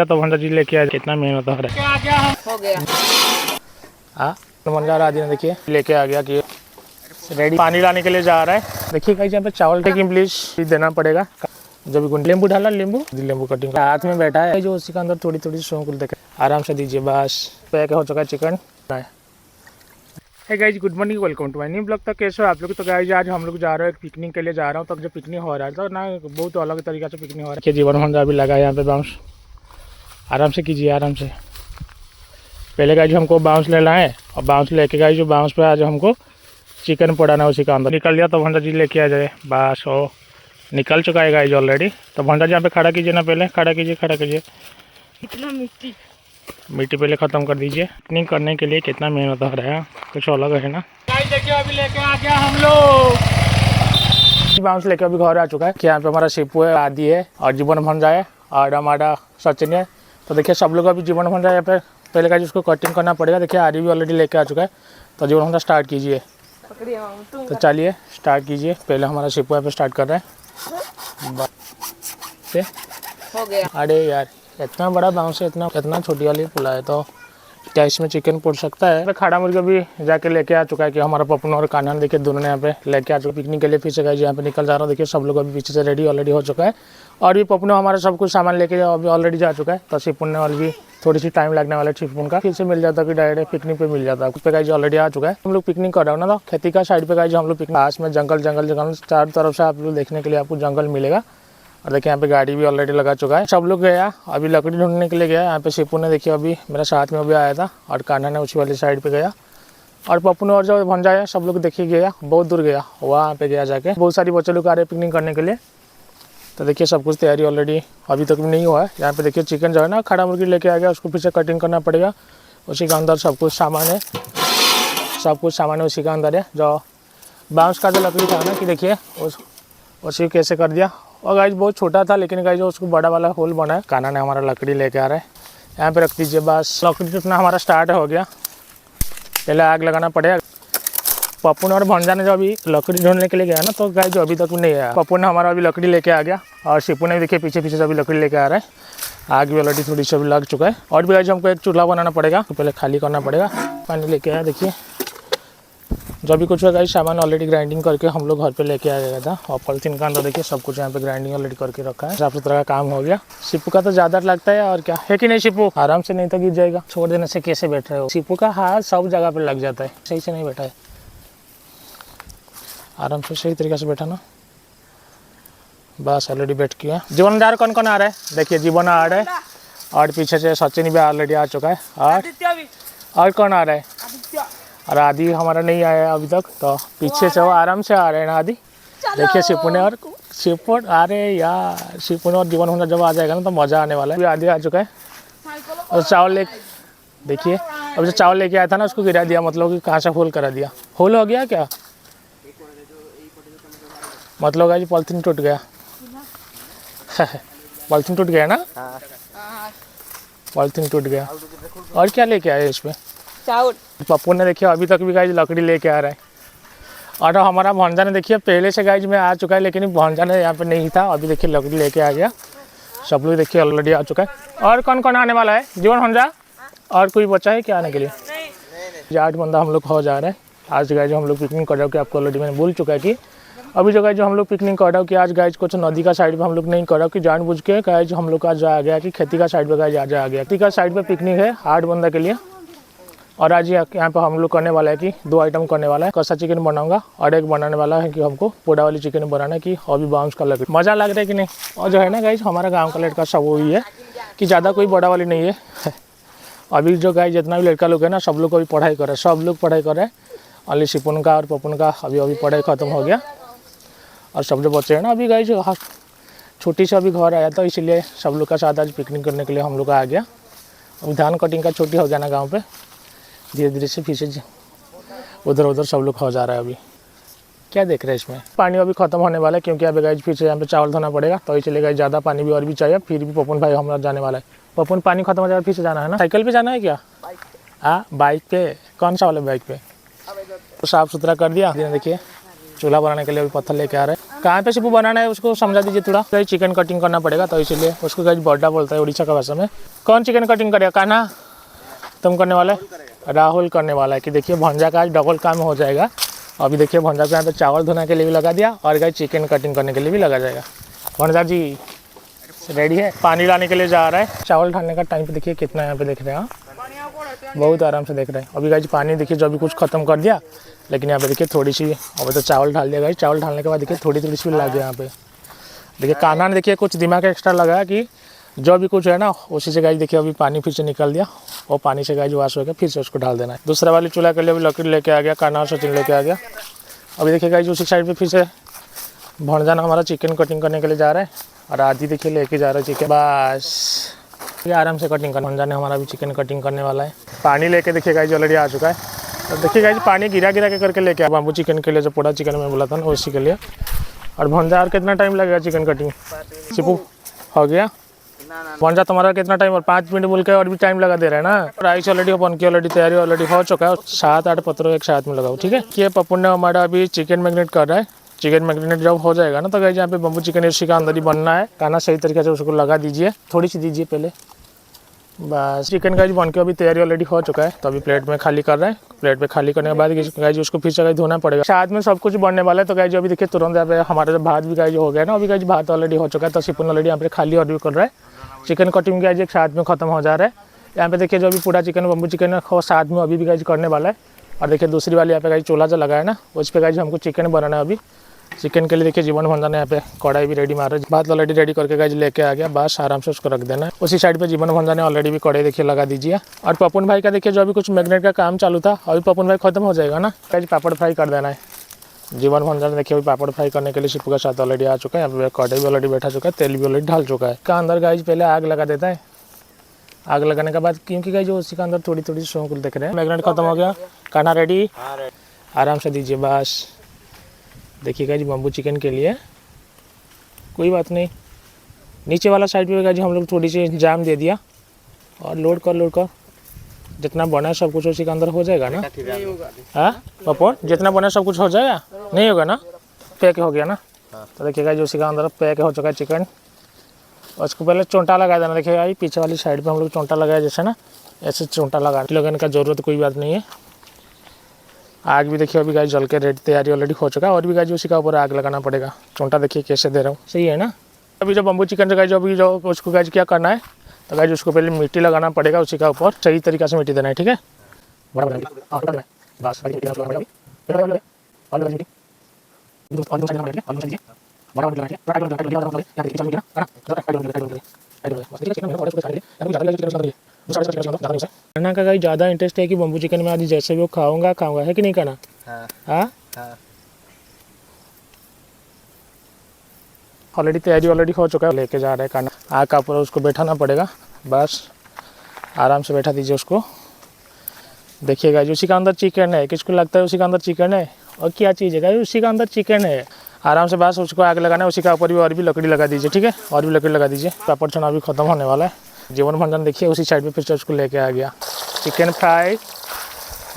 तो भंडा जी लेके आया, कितना मेहनत हो रहा है। हो गया हाँ तो मंजा आदि ने देखिए लेके आ गया कि रेडी पानी लाने के लिए जा रहा है। देखिए कहीं यहाँ पे चावल टेकिंग प्लीज देना पड़ेगा। जब नींबू डाला, नींबू कटिंग हाथ में बैठा है जो उसी के अंदर थोड़ी थोड़ी शौक देखे आराम से दीजिए। बस पैक हो चुका है chicken. Hey guys good morning, welcome to my new blog. तक कैसे हो आप लोग। तो गाइज आज हम लोग जा रहे हैं पिकनिक के लिए जा रहा हूँ। तो जो पिकनिक हो रहा है तो ना बहुत अलग तरीके से पिकनिक हो रहा है। जीवन होंडा भी लगा है यहाँ पे बाउंस। आराम से कीजिए आराम से। पहले गाइज हमको बाउंस ले लाए और बाउंस लेके गाइज जो बाउंस पे आज हमको चिकन पड़ाना उसी का अंदर निकल दिया। तो भंडा जी लेके आ जाए। बस हो निकल चुका है गाइज ऑलरेडी। तो भंडा जी यहाँ पे खड़ा कीजिए ना, पहले खड़ा कीजिए। इतना मिट्टी पहले ख़त्म कर दीजिए। पिकनिक करने के लिए कितना मेहनत हो रहा है, कुछ अलग है ना। देखिए अभी लेके आ गया हम लोग बाउंस लेके अभी घर आ चुका है। यहाँ पे हमारा शिपू है, आदि है और जीवन भंडा है और हमारा सचिन है। तो देखिए सब लोग अभी जीवन भंडा यहाँ पे पहले का उसको कटिंग करना पड़ेगा। देखिए आदि भी ऑलरेडी लेके आ चुका है। तो जीवन भंडा स्टार्ट कीजिए। तो चलिए स्टार्ट कीजिए। पहले हमारा शिपू यहाँ पे स्टार्ट कर रहे हैं। हो गया। अरे यार इतना बड़ा बाउंस है, इतना छोटी वाली पुला है तो क्या इसमें चिकन पड़ सकता है। खाड़ा मुर्गा भी जाके लेके आ चुका है कि हमारा पपन और कान्हा देखिए दोनों ने यहाँ पे लेके आ चुके पिकनिक के लिए। पीछे गए यहाँ पे निकल जा रहा हूँ। देखिए सब लोग अभी पीछे से रेडी ऑलरेडी हो चुका है और भी पपनो हमारा सब कुछ सामान लेके अभी ऑलरेडी जा चुका है। तो सिपुन वाले भी थोड़ी सी टाइम लगने वाला है। सिपुन का फिर से मिल जाता है कि डायरेक्ट पिकनिक पे मिल जाता है। उस पे गाइज ऑलरेडी आ चुका है। हम लोग पिकनिक कर रहे हो ना, तो खेती का साइड पे गाइज हम लोग पिकनिक पास में जंगल चारों तरफ से आप लोग देखने के लिए आपको जंगल मिलेगा। और देखिए यहाँ पे गाड़ी भी ऑलरेडी लगा चुका है। सब लोग गया अभी लकड़ी ढूंढने के लिए गया। यहाँ पे शिपू ने देखिए अभी मेरा साथ में अभी आया था और कान्हा ने उसी वाली साइड पे गया और पप्पू ने और जो भंजा है सब लोग देखिए गया, बहुत दूर गया वहाँ पे गया जाके। बहुत सारी बच्चे लोग आ रहे हैं पिकनिक करने के लिए। तो देखिए सब कुछ तैयारी ऑलरेडी अभी तक नहीं हुआ है। यहाँ पे देखिए चिकन जो है ना खड़ा मुर्गी लेके आ गया, उसको पीछे कटिंग करना पड़ेगा। उसी के अंदर सब कुछ सामान है उसी के अंदर है। जो बांस का जो लकड़ी था ना कि देखिए उसी कैसे कर दिया। और गाइज बहुत छोटा था लेकिन गाइज उसको बड़ा वाला होल बना है। कान्हा ने हमारा लकड़ी लेके आ रहा है, यहाँ पे रख दीजिए। बस लकड़ी टूटना हमारा स्टार्ट हो गया। पहले आग लगाना पड़ेगा। पप्पू ने और भंजा ने जो अभी लकड़ी ढूंढने के लिए गया ना, तो गाइज अभी तक नहीं आया। पप्पू ने हमारा अभी लकड़ी लेके आ गया और शिपू ने देखिए पीछे से अभी लकड़ी लेके आ रहा है। आग भी ऑलरेडी थोड़ी सी अभी लग चुका है। और भी गाइज हमको एक चूल्हा बनाना पड़ेगा, तो पहले खाली करना पड़ेगा। पानी लेके आया। देखिए जो भी कुछ है गाइस सामान ऑलरेडी ग्राइंडिंग करके हम लोग घर पे लेके आ गया था और पॉलिथीन का अंदर देखिए सब कुछ यहाँ पे ग्राइंडिंग ऑलरेडी करके रखा है। साफ सुथरा का काम हो गया। शिपू का तो ज़्यादा लगता है और क्या है कि नहीं शिपू, आराम से नहीं तो गिर जाएगा। छोड़ देने से कैसे बैठ रहे हो। शिपू का हाथ सब जगह पे लग जाता है, सही से नहीं बैठा है। आराम से सही तरीके से बैठा ना। बस ऑलरेडी बैठ किया। जीवनदार कौन कौन आ रहा है देखिए, जीवन आ रहा है और पीछे से सचिन भी ऑलरेडी आ चुका है और कौन आ रहा है और आदि हमारा नहीं आया अभी तक। तो पीछे से वो आराम से आ रहे हैं ना आदि। देखिए शिपू ने आ रहे हैं यार। शिपू ने और जीवन होना जब आ जाएगा ना तो मज़ा आने वाला है। आदि आ चुका है और चावल ले देखिए अब जो चावल लेके आया था ना उसको गिरा दिया, मतलब कि कहाँ से होल करा दिया। होल हो गया क्या मतलब गाइस पॉलिथीन टूट गया। पॉलिथीन टूट गया ना, पॉलिथीन टूट गया। और क्या लेके आए इस पर चावल। पप्पू ने देखिए अभी तक भी गाइज लकड़ी लेके आ रहा है और हमारा भंजा ने देखिए पहले से गाइज में आ चुका है लेकिन भंजा ने यहाँ पे नहीं था। अभी देखिए लकड़ी लेके आ गया। सब लोग देखिए ऑलरेडी आ चुका है। और कौन कौन आने वाला है जीवन भंजा, और कोई बचा है क्या आने के लिए। 8 बंदा हम लोग हो जा रहे हैं आज गाइज। हम लोग पिकनिक कर रहे हो कि आपको ऑलरेडी मैंने बोल चुका है कि अभी जो गाइज जो हम लोग पिकनिक कर रहे हो कि आज गाइज कुछ नदी का साइड पे हम लोग नहीं कर रहे हो कि जानबूझ के गाइज हम लोग आज आ गया कि खेती का साइड पे गाइज आज आ गया। खेती का साइड पे पिकनिक है 8 बंदा के लिए। और आज यहाँ पे हम लोग करने वाला है कि 2 आइटम करने वाला है। कसा चिकन बनाऊंगा और एक बनाने वाला है कि हमको पोड़ा वाली चिकन बनाना है कि अभी बाउंस का लकड़ी। मज़ा लग रहा है कि नहीं। और जो है ना गाइज हमारा गांव का लड़का सब वही है कि ज़्यादा कोई बड़ा वाली नहीं है। अभी जो गाइज जितना भी लड़का लोग है ना सब लोग अभी पढ़ाई कर रहे हैं, सब लोग पढ़ाई कर रहे हैं। ओनली शिपुन का और पपुन का अभी पढ़ाई ख़त्म हो गया और सब जो बच्चे हैं ना अभी गाइज छोटी से अभी घर आया था, इसलिए सब लोग का साथ आज पिकनिक करने के लिए हम लोग आ गया। अभी धान कटिंग का छुट्टी हो गया ना गाँव पे, धीरे धीरे से पीछे उधर सब लोग हो जा रहा है। अभी क्या देख रहे हैं इसमें। पानी अभी खत्म होने वाला है क्योंकि अभी गाइज फिर से यहाँ पे चावल धोना पड़ेगा। तो इसलिए गाइज ज़्यादा पानी भी और भी चाहिए। फिर भी पपुन भाई हमारा जाने वाला है। पपुन पानी खत्म हो जाएगा फिर से जाना है ना। साइकिल पे जाना है क्या। हाँ बाइक पे। कौन सा वाले बाइक पे। तो साफ़ सुथरा कर दिया। देखिए चूल्हा बनाने के लिए अभी पत्थर लेके आ रहे हैं। कहाँ पे सिपू बनाना है उसको समझा दीजिए थोड़ा। गाइस चिकन कटिंग करना पड़ेगा तो इसीलिए उसको गाइस बॉडा बोलता है उड़ीसा का भाषा में। कौन चिकन कटिंग करेगा? कान्हा तुम करने वाला है? राहुल करने वाला है कि देखिए भंजा का आज डबल काम हो जाएगा। अभी देखिए भंजा को यहाँ पे चावल धोने के लिए भी लगा दिया और गाइस चिकन कटिंग करने के लिए भी लगा जाएगा। भंजा जी रेडी है, पानी लाने के लिए जा रहा है। चावल ढालने का टाइम पे देखिए कितना यहाँ पे देख रहे हैं, बहुत आराम से देख रहे हैं। अभी गाइस पानी देखिए जो अभी कुछ खत्म कर दिया, लेकिन यहाँ पे देखिए थोड़ी सी अभी तो चावल ढाल दिया गाइस। चावल ढालने के बाद देखिए थोड़ी थोड़ी सी लग गया यहाँ पे। देखिए कान्हा ने देखिए कुछ दिमाग एक्स्ट्रा लगाया कि जो भी कुछ है ना उसी से गाइस देखिए अभी पानी फिर से निकल दिया और पानी से गाइस वॉश हो गया, फिर से उसको डाल देना है। दूसरा वाली चूल्हा के लिए भी लकड़ी लेके आ गया, कान्हा और सचिन लेके आ गया। अभी देखिए गाइस उसी साइड पे फिर से भंजा हमारा चिकन कटिंग करने के लिए जा रहा है और आदि देखिए लेके जा रहा है चिकन। बस ये आराम से कटिंग करना। भंजा ने हमारा भी चिकन कटिंग करने वाला है। पानी लेके देखिए गाइस ऑलरेडी आ चुका है। तो देखिए गाइस पानी गिरा गिरा के करके लेके आ बाम्बू चिकन के लिए, जो पूरा चिकन में बोला था ना उसी के लिए। और भंजा और कितना टाइम लगेगा चिकन कटिंग? सिपू हो गया भंजा तुम्हारा कितना टाइम? और 5 मिनट बोल के और भी टाइम लगा दे रहा है ना। राइस ऑलरेडी बन की ऑलरेडी तैयारी ऑलरेडी हो चुका है। 7-8 पत्रों एक साथ में लगाओ, ठीक है। ये पप्पू ने हमारा अभी चिकन मैरिनेट कर रहा है। चिकन मैरिनेट जब हो जाएगा ना तो गाइस यहाँ पे बम्बू चिकन उसी का अंदर ही बनना है। खाना सही तरीके से उसको लगा दीजिए, थोड़ी सी दीजिए पहले। बस चिकन गाइस बन के अभी तैयारी ऑलरेडी हो चुका है। तो अभी प्लेट में खाली कर रहे हैं। प्लेट में खाली करने के बाद गाइस उसको फिर से गाइस धोना पड़ेगा। साथ में सब कुछ बनने वाला है। तो गाइस अभी देखिए तुरंत यहाँ पे हमारा जो भात भी गाइस हो गया ना, अभी गाइस भात ऑलरेडी हो चुका है। तो सिपुन ऑलरेडी यहाँ पे खाली और भी कर रहा है। चिकन कटिंग गाइस एक साथ में खत्म हो जा रहा है। यहाँ पे देखिए जो अभी पूरा चिकन बम्बू चिकन वो साथ में अभी भी गाइस करने वाला है। और देखिए दूसरी वाली यहाँ पे गाइस चूल्हा जो लगाया ना उस पर गाइस हमको चिकन बनाना है। अभी चिकन के लिए देखिए जीवन भंजा ने यहाँ पे कढ़ाई भी रेडी मार रहा है। भात ऑलरेडी रेडी करके गाइस लेके आ गया। बस आराम से उसको रख देना है। उसी साइड पे जीवन भंजा ने ऑलरेडी भी कढ़ाई देखिए लगा दीजिए। और पपुन भाई का देखिए जो अभी कुछ मैग्नेट का काम चालू था, अभी पपुन भाई खत्म हो जाएगा ना, गाइस पापड़ फ्राई कर देना है। जीवन भंजा ने देखिए अभी पापड़ फ्राई करने के लिए सिपू के साथ ऑलरेडी आ चुका है। यहाँ पे कढ़ाई भी ऑलरेडी बैठा चुका है, तेल भी ऑलरेडी ढाल चुका है। का अंदर गाइस पहले आग लगा देता है। आग लगाने के बाद क्योंकि गाइस जो उसी का अंदर थोड़ी थोड़ी शौक देख रहे हैं। मैग्नेट खत्म हो गया, खाना रेडी, आराम से दीजिए। बस देखिए गाइस बम्बू चिकन के लिए कोई बात नहीं। नीचे वाला साइड पे गाइस हम लोग थोड़ी सी जाम दे दिया और लोड कर जितना बना है सब कुछ उसी के अंदर हो जाएगा ना। हाँ पपोन जितना बना सब कुछ हो जाएगा, नहीं होगा ना? पैक हो गया ना। तो देखिए गाइस उसी का अंदर पैक हो चुका है चिकन। उसको पहले चोंटा लगा देना। देखिए गाइस पीछे वाली साइड पे हम लोग चोंटा लगाया जैसे ना, ऐसे चोंटा लगाने का जरूरत कोई बात नहीं है। आग भी देखिए अभी गाइस जल के रेडी तैयारी ऑलरेडी हो चुका है। और भी गाइस उसी का ऊपर आग लगाना पड़ेगा। चोंटा देखिए कैसे दे रहा हूँ, सही है ना। अभी जो बम्बू चिकन गाइस अभी जो उसको गाइस क्या करना है तो गाइस उसको पहले मिट्टी लगाना पड़ेगा उसी का ऊपर, सही तरीके से मिट्टी देना है, ठीक है। खाना का गाइस ज़्यादा इंटरेस्ट है कि बम्बू चिकन में आज जैसे भी वो खाऊंगा है कि नहीं खाना? हाँ ऑलरेडी तैयारी ऑलरेडी हो चुका है। लेके जा रहे हैं खाना। आग का ऊपर उसको बैठाना पड़ेगा। बस आराम से बैठा दीजिए उसको। देखिएगा उसी का अंदर चिकन है। किसको लगता है उसी का अंदर चिकन है? और क्या चीज़ है गाइस उसी का अंदर चिकन है। आराम से बस उसको आग लगाना है। उसी का ऊपर भी और भी लकड़ी लगा दीजिए, ठीक है। और भी लकड़ी लगा दीजिए। पापड़ छना भी खत्म होने वाला है। जीवन भंजन देखिए उसी साइड पे फिर से उसको लेके आ गया। चिकन फ्राई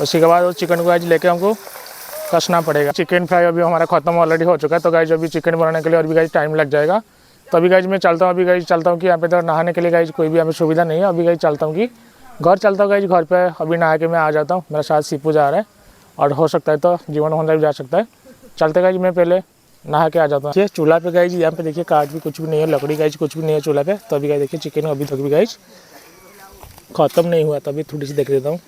उसी के बाद उस चिकन को आज लेके हमको कसना पड़ेगा। चिकन फ्राई अभी हमारा खत्म ऑलरेडी हो चुका है। तो गाइस अभी चिकन बनाने के लिए और भी गाइस टाइम लग जाएगा। तो अभी गाइस मैं चलता हूँ। अभी गाइस चलता हूँ कि यहाँ पे तो नहाने के लिए गाइस कोई भी यहाँ पे सुविधा नहीं है। अभी गाइस चलता हूँ कि घर चलता हूँ गाइस। घर पे अभी नहा के मैं आ जाता हूँ। मेरा साथ सिपू जा रहा है और हो सकता है तो जीवन भंजा भी जा सकता है। चलते गाइस मैं पहले नहा के आ जाता हूँ। ये चूल्हा पे गाइस यहाँ पे देखिए काट भी कुछ भी नहीं है, लकड़ी गाइस कुछ भी नहीं है चूल्हा पे। तो अभी गाइस देखिए चिकन अभी तक भी गाइस खत्म नहीं हुआ। तभी थोड़ी सी देख देता हूँ।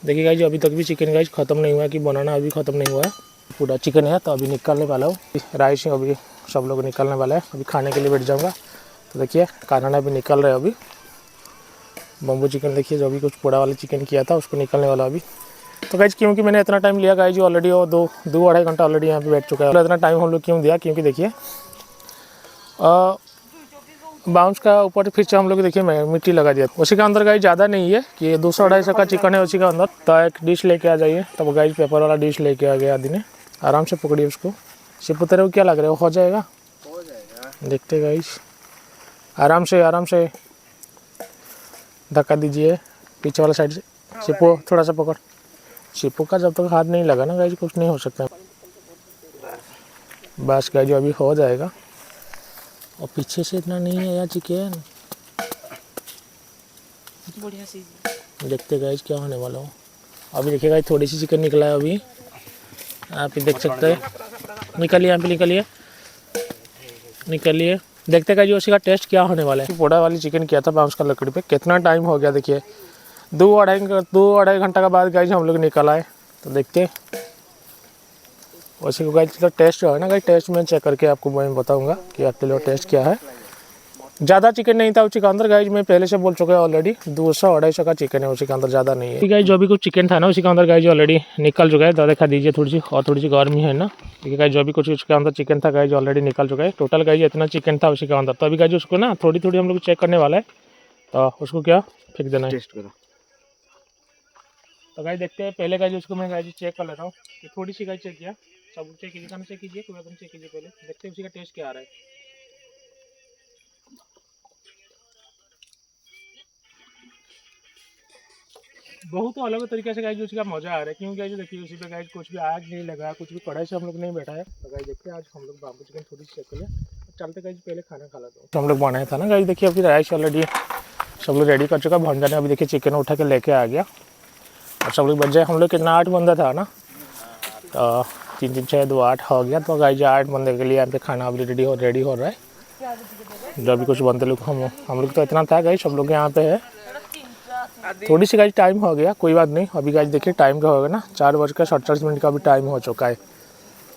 देखिए गाइस अभी तक भी चिकन गाइस खत्म नहीं हुआ कि बनाना अभी खत्म नहीं हुआ है। पूरा चिकन है तो अभी निकालने वाला हूँ। राइस अभी सब लोग निकालने वाला है। अभी खाने के लिए बैठ जाऊँगा। तो देखिए कान्हा अभी निकल रहे हैं। अभी बम्बू चिकन देखिए जो अभी कुछ पोड़ा वाला चिकन किया था उसको निकलने वाला अभी। तो गाइस क्योंकि मैंने इतना टाइम लिया गाइस ऑलरेडी वो 2-2.5 घंटा ऑलरेडी यहाँ पे बैठ चुका है। इतना टाइम हम लोग क्यों दिया? क्योंकि देखिए बाउंस का ऊपर फिर से हम लोग देखिए मिट्टी लगा दिया। उसी का अंदर गाइस ज़्यादा नहीं है कि 200-250 का चिकन है उसी का अंदर। तो एक डिश लेके आ जाइए। तब गाइस पेपर वाला डिश लेके आ गया आदि ने। आराम से पकड़िए उसको। सिपू तेरे को क्या लग रहा है हो जाएगा? देखते गाइस आराम से धक्का दीजिए पीछे वाला साइड से। सिपू थोड़ा सा पकड़। सिपू का जब तक हाथ नहीं लगा ना गाइस कुछ नहीं हो सकता। बस गाइस अभी हो जाएगा। और पीछे से इतना नहीं है यार चिकन, बढ़िया सी। देखते गाइस क्या होने वाला हो। अभी देखिए गाइस थोड़ी सी चिकन निकला है अभी, आप ही देख सकते हैं। निकलिए यहाँ पे, निकलिए निकलिए, देखते गाइस उसी का टेस्ट क्या होने वाला है। पोड़ा वाली चिकन किया था बाउंस का लकड़ी पे, कितना टाइम हो गया देखिए, 2-2.5 घंटा के बाद गाइस हम लोग निकल आए। तो देखते उसी को गाइस तो टेस्ट जो है ना गाइस, टेस्ट में चेक करके आपको मैं बताऊंगा कि आपके लिए टेस्ट क्या है। ज़्यादा चिकन नहीं था उसी के अंदर गाइस, मैं पहले से बोल चुका है ऑलरेडी, 200-250 का चिकन है उसी के अंदर, ज़्यादा नहीं है। गाइस जो भी कुछ चिकन था ना उसी के अंदर गाइस ऑलरेडी निकल चुका है। तो देखा दीजिए थोड़ी सी और थोड़ी सी गर्मी है ना, देखिए गाइस जो भी कुछ उसके अंदर चिकन था गाइस ऑलरेडी निकल चुका है। टोटल गाइस इतना चिकन था उसी के अंदर। तो अभी गाइस उसको ना थोड़ी थोड़ी हम लोग चेक करने वाला है, तो उसको क्या फेंक देना है, टेस्ट करो। तो गाइस देखते हैं। पहले गाइस उसको मैं गाइस चेक कर लेता हूँ कि थोड़ी सी गाइस चेक किया, सब चेक कीजिए, खाना चेक कीजिए, कोई चेक कीजिए, पहले देखते हैं उसी का टेस्ट क्या आ रहा है। बहुत अलग तरीके से गाइस उसका मजा आ रहा है, क्योंकि गाइस देखिए उसी पे गाइस कुछ भी आग नहीं लगा, कुछ भी कढ़ाई से हम लोग नहीं बैठा है। तो गाइस देखते हैं आज हम लोग बाम्बू चिकन थोड़ी सी चेक कर ले, चलते गाइस पहले खाना खा लेते हैं। तो हम लोग बनाया था ना गाइस, देखिए अभी राइस ऑलरेडी सब लोग रेडी कर चुका, भंजा ने अभी देखिए चिकन उठा के लेके आ गया और सब लोग बच जाए। हम लोग कितना 8 बंदा था ना, तो 3 6 2 8 हो गया। तो गाइस 8 बंदे के लिए यहाँ पे खाना अभी रेडी हो रहा है। जो अभी कुछ बंदे लोग हम लोग तो इतना था गाइस, सब लोग यहाँ पे है। थोड़ी सी गाइस टाइम हो गया, कोई बात नहीं। अभी गाइस देखिए टाइम का होगा ना 4:47 का भी टाइम हो चुका है,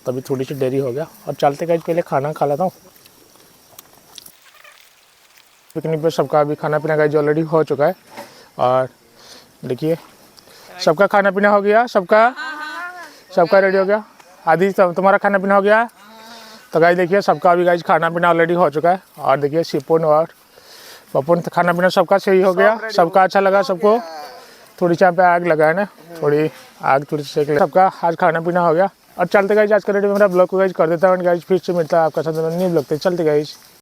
तभी थोड़ी सी देरी हो गया। और चलते गाइस पहले खाना खा लेता हूँ। पिकनिक पे सबका अभी खाना पीना गाइस ऑलरेडी हो चुका है। और देखिए सबका खाना पीना हो गया, सबका रेडी हो गया। आदि तुम्हारा खाना पीना हो गया? तो गाइस देखिए सबका अभी गाइस खाना पीना ऑलरेडी हो चुका है। और देखिए सिपुन और पपुन खाना पीना सबका सही हो गया, सबका अच्छा लगा सबको। थोड़ी सी यहाँ पे आग लगाए ना, थोड़ी आग थोड़ी सी सेक ले, सबका आज खाना पीना हो गया। और चलते गाइस आज का रेडी मेरा ब्लॉग को गाइस कर देता हूँ गाइस, फिर से मिलता है आपका साथ न्यू ब्लॉग पे। चलते गाइस।